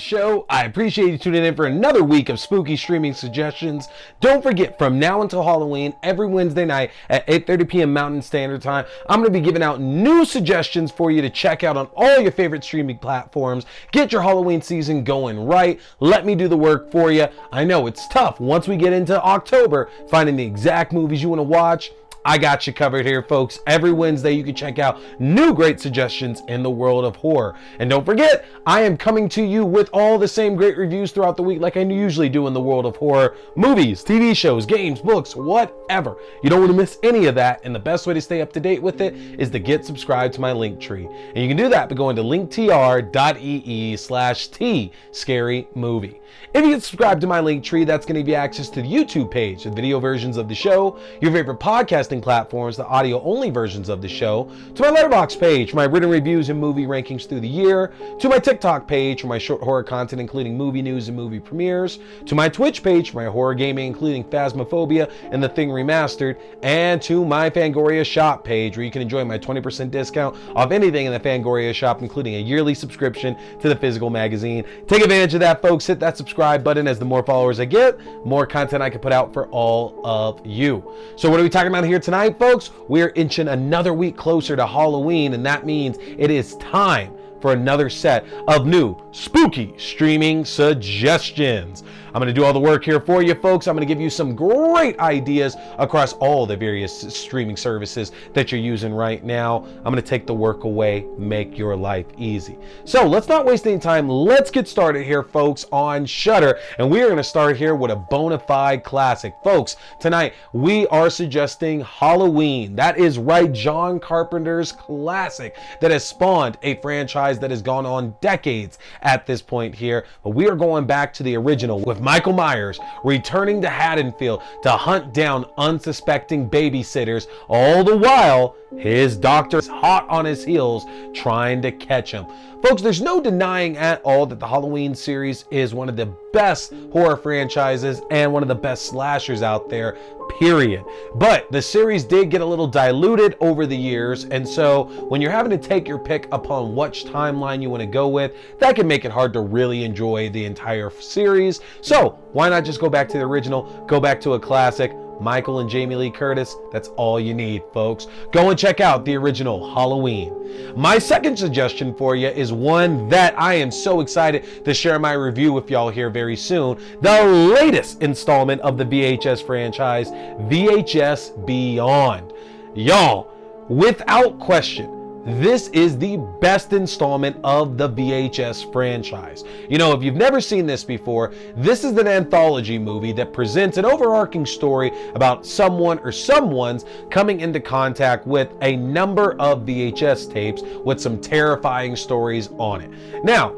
show. I appreciate you tuning in for another week of spooky streaming suggestions. Don't forget, from now until Halloween, every Wednesday night at 8:30 p.m. Mountain Standard Time, I'm going to be giving out new suggestions for you to check out on all your favorite streaming platforms. Get your Halloween season going right. Let me do the work for you. I know it's tough once we get into October, finding the exact movies you want to watch. I got you covered here, folks. Every Wednesday, you can check out new great suggestions in the world of horror. And don't forget, I am coming to you with all the same great reviews throughout the week like I usually do in the world of horror. Movies, TV shows, games, books, whatever. You don't want to miss any of that, and the best way to stay up to date with it is to get subscribed to my Linktree. And you can do that by going to linktr.ee/tscarymovie. If you get subscribed to my Linktree, that's going to give you access to the YouTube page, the video versions of the show, your favorite podcasting platforms, the audio-only versions of the show, to my Letterboxd page for my written reviews and movie rankings through the year, to my TikTok page for my short horror content including movie news and movie premieres, to my Twitch page for my horror gaming including Phasmophobia and The Thing Remastered, and to my Fangoria shop page where you can enjoy my 20% discount off anything in the Fangoria shop, including a yearly subscription to the physical magazine. Take advantage of that, folks. Hit that subscribe button, as the more followers I get, more content I can put out for all of you. So what are we talking about here tonight, folks? We're inching another week closer to Halloween, and that means it is time for another set of new spooky streaming suggestions. I'm going to do all the work here for you, folks. I'm going to give you some great ideas across all the various streaming services that you're using right now. I'm going to take the work away, make your life easy. So let's not waste any time. Let's get started here, folks, on Shudder. And we are going to start here with a bona fide classic. Folks, tonight we are suggesting Halloween. That is right, John Carpenter's classic that has spawned a franchise that has gone on decades at this point here. But we are going back to the original with Michael Myers returning to Haddonfield to hunt down unsuspecting babysitters, all the while his doctor's hot on his heels trying to catch him. Folks, there's no denying at all that the Halloween series is one of the best horror franchises and one of the best slashers out there, period. But the series did get a little diluted over the years, and so when you're having to take your pick upon which timeline you want to go with, that can make it hard to really enjoy the entire series. So why not just go back to the original, go back to a classic? Michael and Jamie Lee Curtis, that's all you need, folks. Go and check out the original Halloween. My second suggestion for you is one that I am so excited to share my review with y'all here very soon. The latest installment of the VHS franchise, VHS Beyond. Y'all, without question, this is the best installment of the VHS franchise. You know, if you've never seen this before, this is an anthology movie that presents an overarching story about someone or someone's coming into contact with a number of VHS tapes with some terrifying stories on it. Now,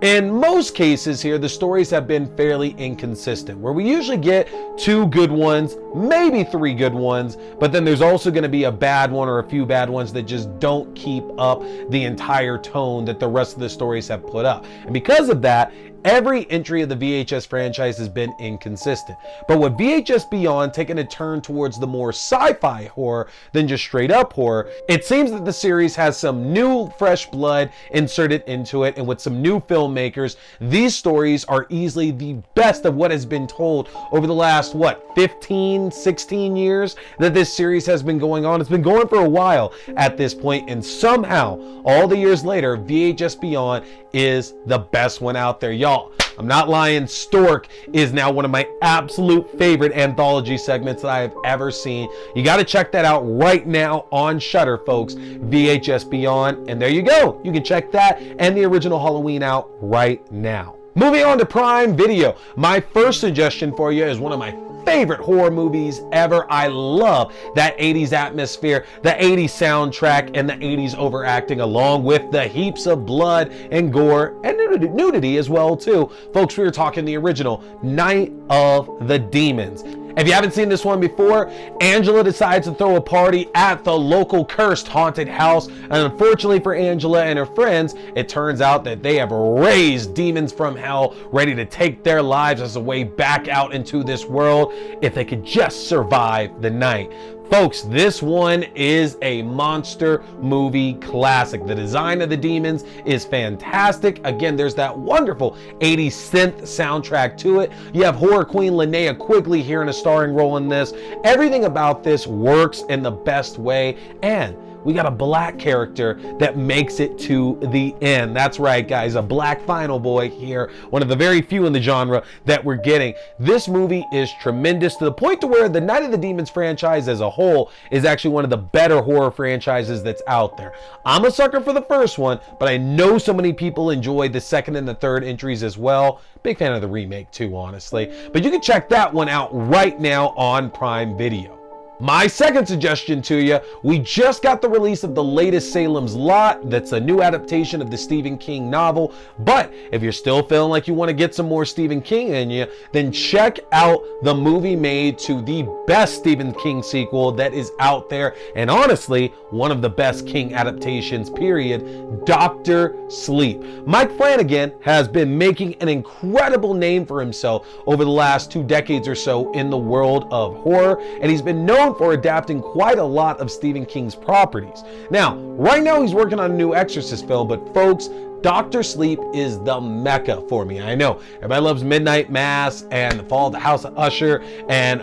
in most cases here, the stories have been fairly inconsistent, where we usually get 2 good ones, maybe 3 good ones, but then there's also going to be a bad one or a few bad ones that just don't keep up the entire tone that the rest of the stories have put up. And because of that, every entry of the VHS franchise has been inconsistent. But with VHS Beyond taking a turn towards the more sci-fi horror than just straight up horror, it seems that the series has some new fresh blood inserted into it, and with some new filmmakers, these stories are easily the best of what has been told over the last, 15, 16 years that this series has been going on. It's been going for a while at this point, and somehow, all the years later, VHS Beyond is the best one out there. Y'all, I'm not lying, Stork is now one of my absolute favorite anthology segments that I have ever seen. You got to check that out right now on Shudder, folks. VHS Beyond, and there you go. You can check that and the original Halloween out right now. Moving on to Prime Video. My first suggestion for you is one of my favorite horror movies ever. I love that 80s atmosphere, the 80s soundtrack, and the 80s overacting, along with the heaps of blood and gore and nudity as well too. Folks, we were talking the original Night of the Demons. If you haven't seen this one before, Angela decides to throw a party at the local cursed haunted house, and unfortunately for Angela and her friends, it turns out that they have raised demons from hell ready to take their lives as a way back out into this world if they could just survive the night. Folks, this one is a monster movie classic. The design of the demons is fantastic. Again, there's that wonderful 80s synth soundtrack to it. You have horror queen Linnea Quigley here in a starring role in this. Everything about this works in the best way, and we got a black character that makes it to the end. That's right, guys, a black final boy here. One of the very few in the genre that we're getting. This movie is tremendous to the point to where the Night of the Demons franchise as a whole is actually one of the better horror franchises that's out there. I'm a sucker for the first one, but I know so many people enjoyed the second and the third entries as well. Big fan of the remake too, honestly. But you can check that one out right now on Prime Video. My second suggestion to you, we just got the release of the latest Salem's Lot. That's a new adaptation of the Stephen King novel. But if you're still feeling like you want to get some more Stephen King in you, then check out the movie made to the best Stephen King sequel that is out there. And honestly, one of the best King adaptations, period, Dr. Sleep. Mike Flanagan has been making an incredible name for himself over the last 2 decades or so in the world of horror. And he's been known for adapting quite a lot of Stephen King's properties. Now, right now he's working on a new Exorcist film, but folks, Dr. Sleep is the mecca for me. I know everybody loves Midnight Mass and The Fall of the House of Usher and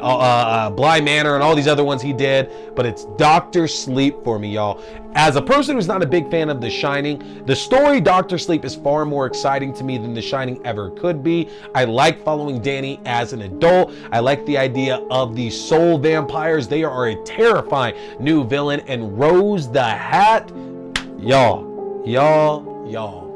Bly Manor and all these other ones he did, but it's Dr. Sleep for me, y'all. As a person who's not a big fan of The Shining, the story Dr. Sleep is far more exciting to me than The Shining ever could be. I like following Danny as an adult. I like the idea of these soul vampires. They are a terrifying new villain, and Rose the Hat, y'all.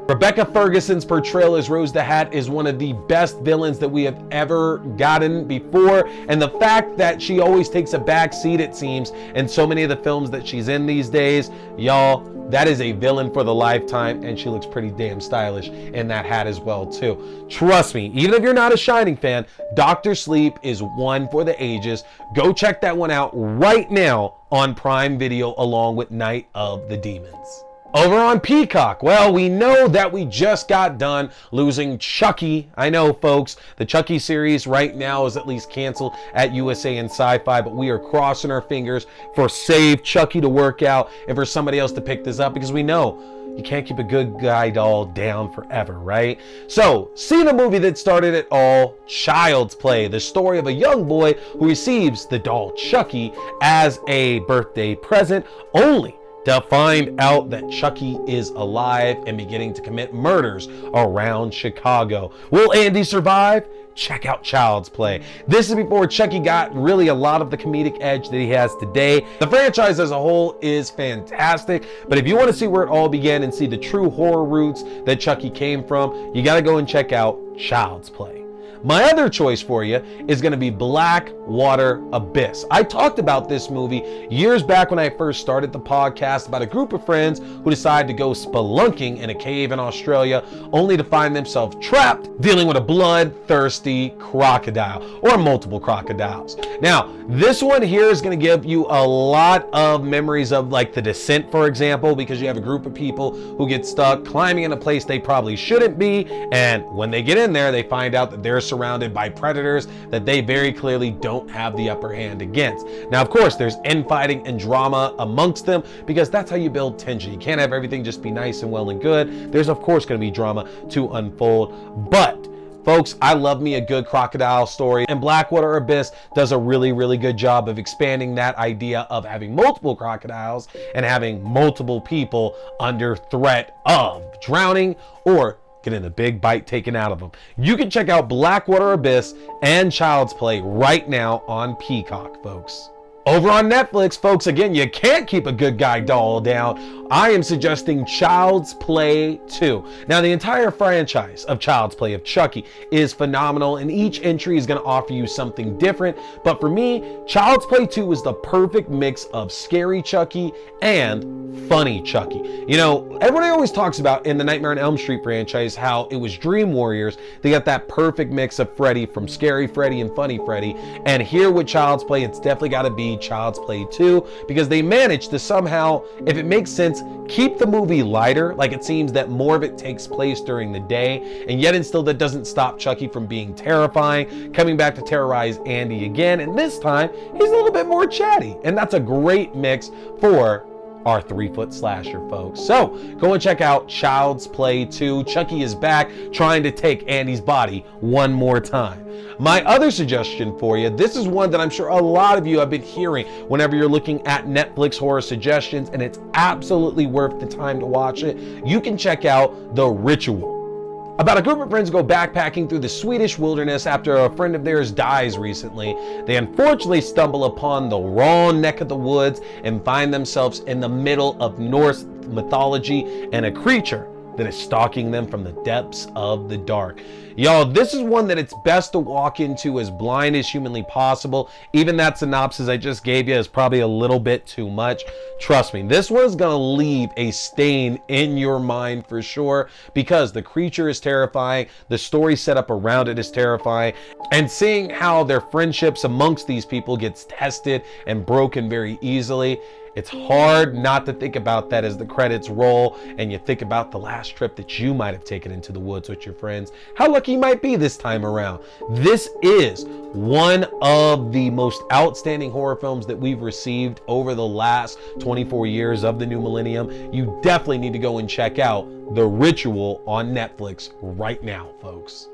Rebecca Ferguson's portrayal as Rose the Hat is one of the best villains that we have ever gotten before, and the fact that she always takes a back seat, it seems, in so many of the films that she's in these days, y'all, that is a villain for the lifetime, and she looks pretty damn stylish in that hat as well too. Trust me, even if you're not a Shining fan, Dr. Sleep is one for the ages. Go check that one out right now on Prime Video along with Night of the Demons. Over on Peacock, well, we know that we just got done losing Chucky. I know, folks, the Chucky series right now is at least canceled at USA and Sci-Fi, but we are crossing our fingers for Save Chucky to work out and for somebody else to pick this up, because we know you can't keep a good guy doll down forever, right? So, see the movie that started it all, Child's Play, the story of a young boy who receives the doll Chucky as a birthday present, only to find out that Chucky is alive and beginning to commit murders around Chicago. Will Andy survive? Check out Child's Play. This is before Chucky got really a lot of the comedic edge that he has today. The franchise as a whole is fantastic, but if you want to see where it all began and see the true horror roots that Chucky came from, you got to go and check out Child's Play. My other choice for you is going to be Blackwater Abyss. I talked about this movie years back when I first started the podcast about a group of friends who decided to go spelunking in a cave in Australia only to find themselves trapped dealing with a bloodthirsty crocodile or multiple crocodiles. Now, this one here is going to give you a lot of memories of like The Descent, for example, because you have a group of people who get stuck climbing in a place they probably shouldn't be, and when they get in there, they find out that they're surrounded by predators that they very clearly don't have the upper hand against. Now, of course, there's infighting and drama amongst them because that's how you build tension. You can't have everything just be nice and well and good. There's, of course, going to be drama to unfold. But, folks, I love me a good crocodile story, and Blackwater Abyss does a really, really good job of expanding that idea of having multiple crocodiles and having multiple people under threat of drowning or getting a big bite taken out of them. You can check out Blackwater Abyss and Child's Play right now on Peacock, folks. Over on Netflix, folks, again, you can't keep a good guy doll down. I am suggesting Child's Play 2. Now, the entire franchise of Child's Play of Chucky is phenomenal, and each entry is going to offer you something different. But for me, Child's Play 2 is the perfect mix of scary Chucky and funny Chucky. You know, everybody always talks about in the Nightmare on Elm Street franchise how it was Dream Warriors. They got that perfect mix of Freddy, from Scary Freddy and Funny Freddy. And here with Child's Play, it's definitely got to be be Child's Play 2, because they managed to somehow, if it makes sense, keep the movie lighter. Like, it seems that more of it takes place during the day, and yet and still that doesn't stop Chucky from being terrifying, coming back to terrorize Andy again, and this time he's a little bit more chatty, and that's a great mix for our 3-foot slasher, folks. So go and check out Child's Play 2. Chucky is back trying to take Andy's body one more time. My other suggestion for you, this is one that I'm sure a lot of you have been hearing whenever you're looking at Netflix horror suggestions, and it's absolutely worth the time to watch it. You can check out The Ritual. About a group of friends go backpacking through the Swedish wilderness after a friend of theirs dies recently. They unfortunately stumble upon the wrong neck of the woods and find themselves in the middle of Norse mythology and a creature that is stalking them from the depths of the dark. Y'all, this is one that it's best to walk into as blind as humanly possible. Even that synopsis I just gave you is probably a little bit too much. Trust me, this one is gonna leave a stain in your mind for sure, because the creature is terrifying, the story set up around it is terrifying, and seeing how their friendships amongst these people gets tested and broken very easily. It's hard not to think about that as the credits roll and you think about the last trip that you might have taken into the woods with your friends. How lucky you might be this time around. This is one of the most outstanding horror films that we've received over the last 24 years of the new millennium. You definitely need to go and check out The Ritual on Netflix right now, folks.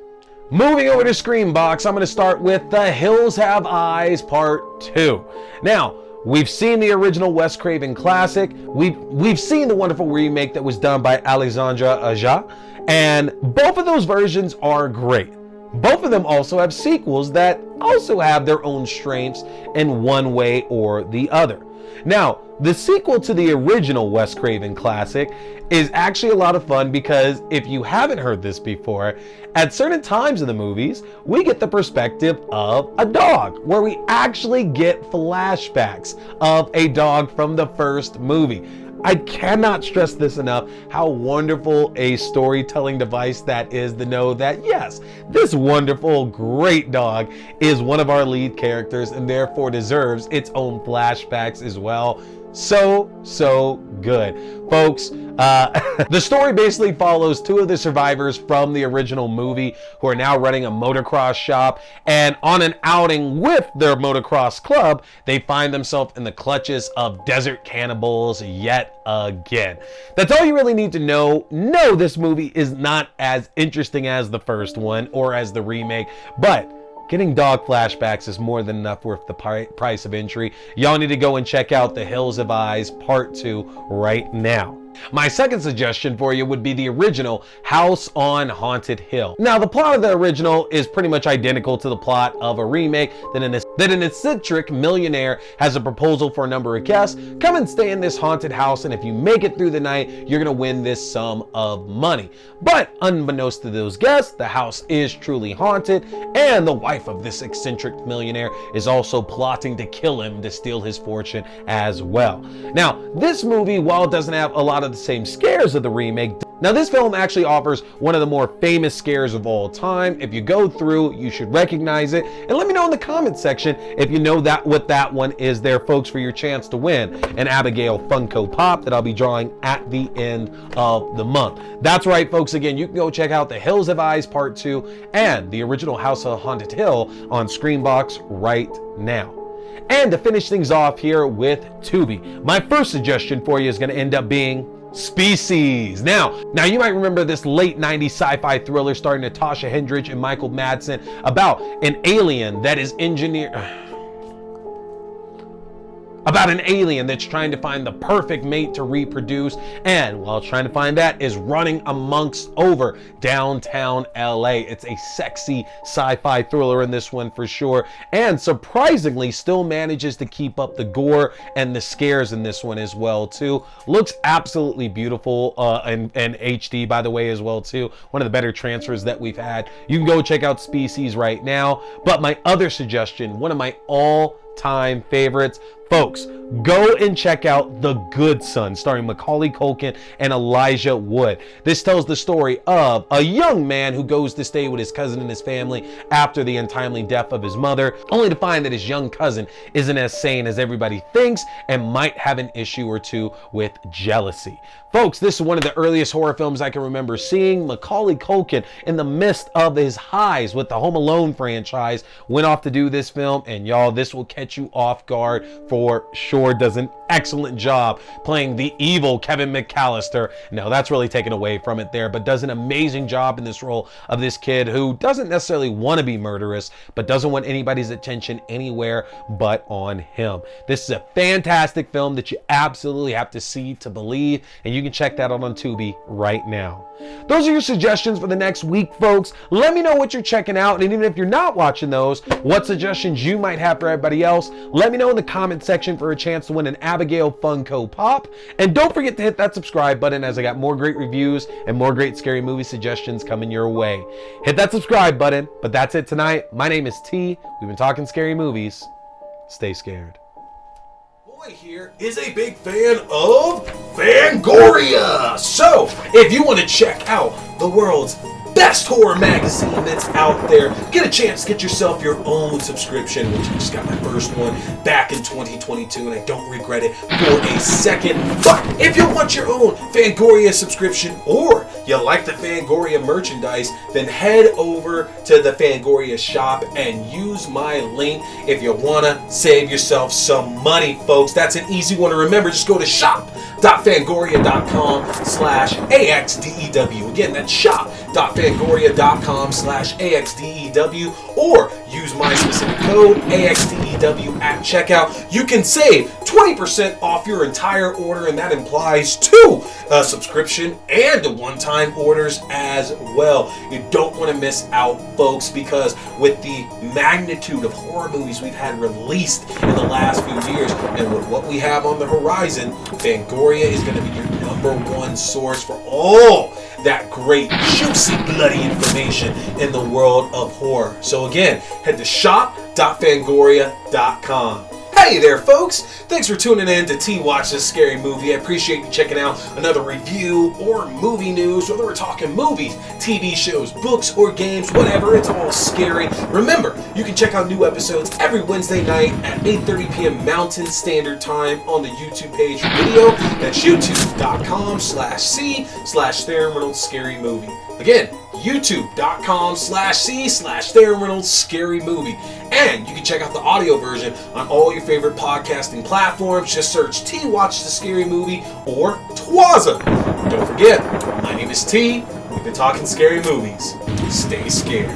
Moving over to Screambox, I'm going to start with The Hills Have Eyes Part 2. Now, we've seen the original Wes Craven classic. We've seen the wonderful remake that was done by Alexandre Aja, and both of those versions are great. Both of them also have sequels that also have their own strengths in one way or the other. Now, the sequel to the original Wes Craven classic is actually a lot of fun, because if you haven't heard this before, at certain times in the movies, we get the perspective of a dog, where we actually get flashbacks of a dog from the first movie. I cannot stress this enough, how wonderful a storytelling device that is, to know that yes, this wonderful, great dog is one of our lead characters and therefore deserves its own flashbacks as well. So good. Folks, the story basically follows two of the survivors from the original movie who are now running a motocross shop, and on an outing with their motocross club, they find themselves in the clutches of desert cannibals yet again. That's all you really need to know. No, this movie is not as interesting as the first one or as the remake, but getting dog flashbacks is more than enough worth the price of entry. Y'all need to go and check out The Hills Have Eyes Part 2 right now. My second suggestion for you would be the original House on Haunted Hill. Now, the plot of the original is pretty much identical to the plot of a remake, that an eccentric millionaire has a proposal for a number of guests. Come and stay in this haunted house, and if you make it through the night, you're gonna win this sum of money. But unbeknownst to those guests, the house is truly haunted, and the wife of this eccentric millionaire is also plotting to kill him to steal his fortune as well. Now, this movie, while it doesn't have a lot of the same scares of the remake, now this film actually offers one of the more famous scares of all time. If you go through, you should recognize it, and let me know in the comments section if you know what that one is there, folks, for your chance to win an Abigail Funko Pop that I'll be drawing at the end of the month. That's right, folks. Again, you can go check out The Hills Have Eyes Part 2 and the original House on Haunted Hill on Screambox right now. And to finish things off here with Tubi, my first suggestion for you is going to end up being Species. Now you might remember this late 90s sci-fi thriller starring Natasha Hendrich and Michael Madsen about an alien that is about an alien that's trying to find the perfect mate to reproduce, and while trying to find that is running amongst over downtown LA. It's a sexy sci-fi thriller in this one for sure, and surprisingly still manages to keep up the gore and the scares in this one as well too. Looks absolutely beautiful and HD, by the way, as well too. One of the better transfers that we've had. You can go check out Species right now. But my other suggestion, one of my all all-time favorites. Folks, go and check out The Good Son, starring Macaulay Culkin and Elijah Wood. This tells the story of a young man who goes to stay with his cousin and his family after the untimely death of his mother, only to find that his young cousin isn't as sane as everybody thinks and might have an issue or two with jealousy. Folks, this is one of the earliest horror films I can remember seeing. Macaulay Culkin, in the midst of his highs with the Home Alone franchise, went off to do this film, and y'all, this will catch you off guard for sure. Does an excellent job playing the evil Kevin McAllister. No, that's really taken away from it there, but does an amazing job in this role of this kid who doesn't necessarily want to be murderous, but doesn't want anybody's attention anywhere but on him. This is a fantastic film that you absolutely have to see to believe, and you can check that out on Tubi right now. Those are your suggestions for the next week, folks. Let me know what you're checking out, and even if you're not watching those, what suggestions you might have for everybody else. Let me know in the comment section for a chance to win an Abigail Funko Pop. And don't forget to hit that subscribe button, as I got more great reviews and more great scary movie suggestions coming your way. Hit that subscribe button. But that's it tonight. My name is T. We've been talking scary movies. Stay scared. Boy here is a big fan of Fangoria. So, if you want to check out the world's best horror magazine that's out there, get a chance to get yourself your own subscription, which I just got my first one back in 2022, and I don't regret it for a second. But if you want your own Fangoria subscription, or you like the Fangoria merchandise, then head over to the Fangoria shop and use my link if you want to save yourself some money, folks. That's an easy one to remember. Just go to shop.fangoria.com/AXDEW. Again, that's shop.fangoria.com/AXDEW, or use my specific code AXDEW at checkout. You can save 20% off your entire order, and that implies 2 subscription and one-time orders as well. You don't want to miss out, folks, because with the magnitude of horror movies we've had released in the last few years, and with what we have on the horizon, Fangoria is going to be your #1 source for all that great, juicy, bloody information in the world of horror. So again, head to shop.fangoria.com. Hey there, folks! Thanks for tuning in to T Watch This Scary Movie. I appreciate you checking out another review or movie news, whether we're talking movies, TV shows, books, or games, whatever, it's all scary. Remember, you can check out new episodes every Wednesday night at 8:30 p.m. Mountain Standard Time on the YouTube page for video. That's youtube.com/C/Theron Reynolds Scary Movie. Again, youtube.com/C/Theron Reynolds Scary Movie. And you can check out the audio version on all your favorite podcasting platforms. Just search T Watch the Scary Movie or TWASM. Don't forget, my name is T. We've been talking scary movies. Stay scared.